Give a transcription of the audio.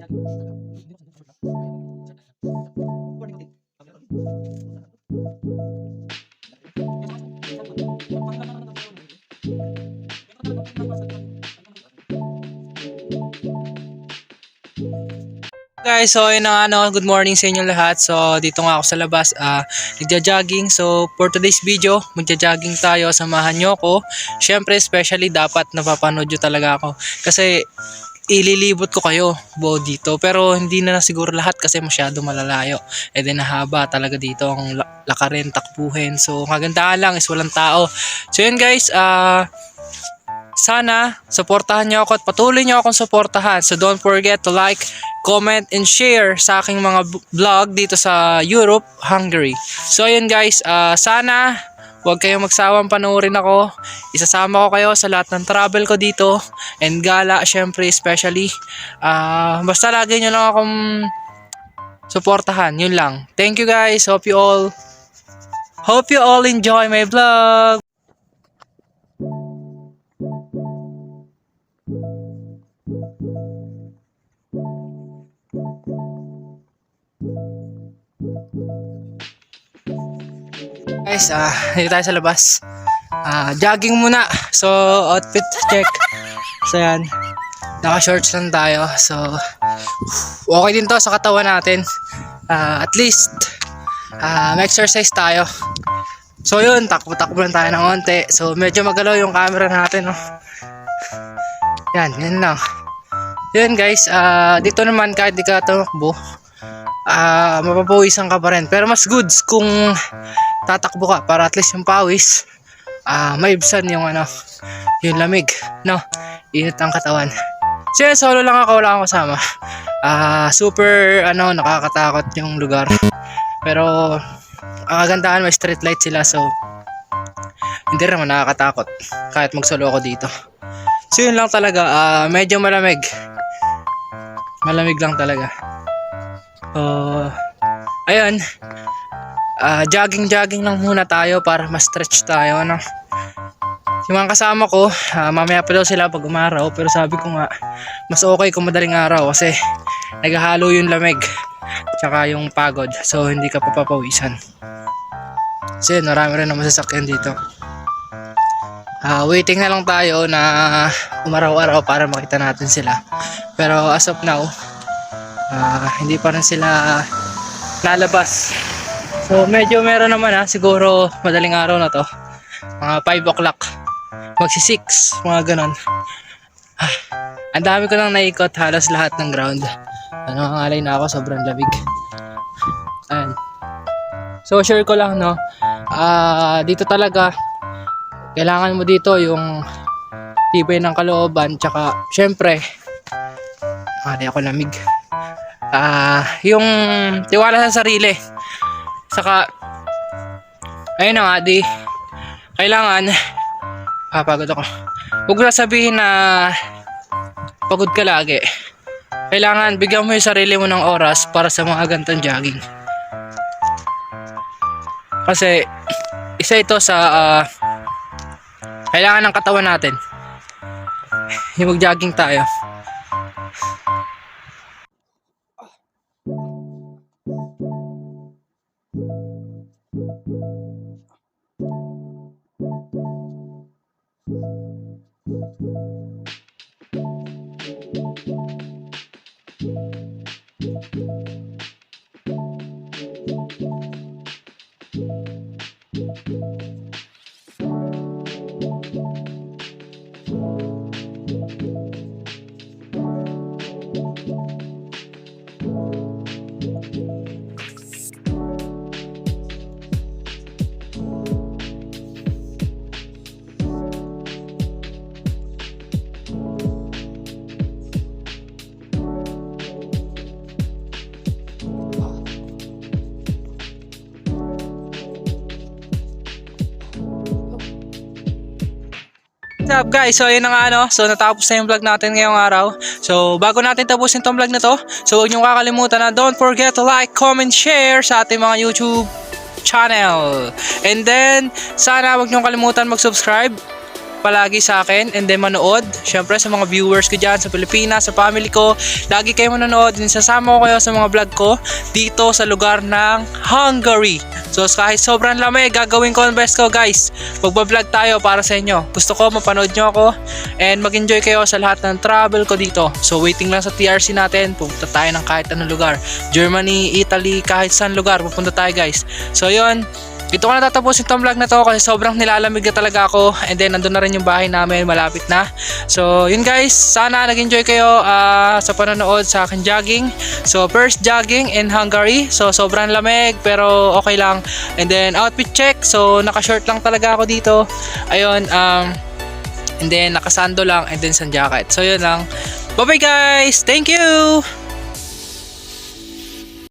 Guys, so yun na nga, good morning sa inyo lahat. So dito nga ako sa labas, nagja-jogging. So for today's video, magja-jogging tayo, samahan nyo ko. Syempre, especially dapat napapanood nyo talaga ako. Kasi ililibot ko kayo buo dito. Pero hindi na siguro lahat kasi masyado malalayo. E din nahaba talaga dito ang lakarin, takbuhin. So kagandahan lang is walang tao. So yun guys, sana suportahan nyo ako at patuloy nyo akong suportahan. So don't forget to like, comment, and share sa aking mga vlog dito sa Europe, Hungary. So ayun guys, sana huwag kayong magsawang panoorin ako. Isasama ko kayo sa lahat ng travel ko dito and gala syempre especially. Basta lagi nyo lang akong suportahan, yun lang. Thank you guys, hope you all enjoy my vlog. Guys, dito tayo sa labas. Jogging muna. So, outfit check. So, yan. Naka-shorts lang tayo. So, okay din to sa katawan natin. At least, may exercise tayo. So, yun. Takbo-takbo lang tayo ng onte. So, medyo magalaw yung camera natin. No? Yan lang. Yun guys, dito naman kahit di ka tumakbo, mapapawisan ka pa rin. Pero mas goods kung tatakbo ka para at least yung pawis maibsan yung yung lamig, no? Init ang katawan. So yun, solo lang ako, wala akong kasama. Super nakakatakot yung lugar. Pero ang kagandahan, may street light sila, so hindi naman nakakatakot kahit mag-solo ako dito. So yun lang talaga, medyo malamig. Malamig lang talaga. So ayun, jogging lang muna tayo para ma-stretch tayo, no? Yung mga kasama ko, mamaya pa daw sila pag umaraw, pero sabi ko nga mas okay kung madaling araw kasi naghahalo yung lamig tsaka yung pagod, so hindi ka papapawisan. So yun, marami rin naman sasakyan dito. Waiting na lang tayo na umaraw-araw para makita natin sila. Pero as of now, hindi pa rin sila lalabas. So medyo meron naman siguro madaling araw na to. Mga 5 o'clock. Magsi 6, mga ganon. Ang dami ko nang naikot, halos lahat ng ground. Nangangalay na ako, sobrang lamig. Ayan. So share ko lang, no. Dito talaga kailangan mo dito yung tibay ng kalooban, tsaka syempre ako lamig. Yung tiwala sa sarili. Saka ayun na nga, kailangan pagod ako. Huwag na sabihin na pagod ka lagi. Kailangan bigyan mo yung sarili mo ng oras para sa mga gantong jogging. Kasi isa ito sa kailangan ng katawan natin. Yung mag-jogging tayo. What's up guys? So yun na nga so natapos na yung vlog natin ngayong araw. So bago natin tapusin tong vlog na to, so huwag niyong kakalimutan na don't forget to like, comment, share sa ating mga YouTube channel. And then sana huwag niyong kalimutan mag-subscribe palagi sa akin and then manood. Syempre sa mga viewers ko dyan sa Pilipinas, sa family ko, lagi kayo manonood and sasama ko kayo sa mga vlog ko dito sa lugar ng Hungary. So kahit sobrang lamig, gagawin ko ang best ko guys. Magbablog tayo para sa inyo. Gusto ko mapanood nyo ako and mag-enjoy kayo sa lahat ng travel ko dito. So waiting lang sa TRC natin, pupunta tayo ng kahit anong lugar. Germany, Italy, kahit saan lugar, pupunta tayo guys. So yun, dito ko na tatapusin itong vlog na to kasi sobrang nilalamig na talaga ako and then nandun na rin yung bahay namin, malapit na. So yun guys, sana nag-enjoy kayo sa panonood sa akin jogging. So first jogging in Hungary, so sobrang lamig pero okay lang. And then outfit check, so naka-short lang talaga ako dito. Ayun, and then nakasando lang and then sun jacket. So yun lang. Bye bye guys, thank you!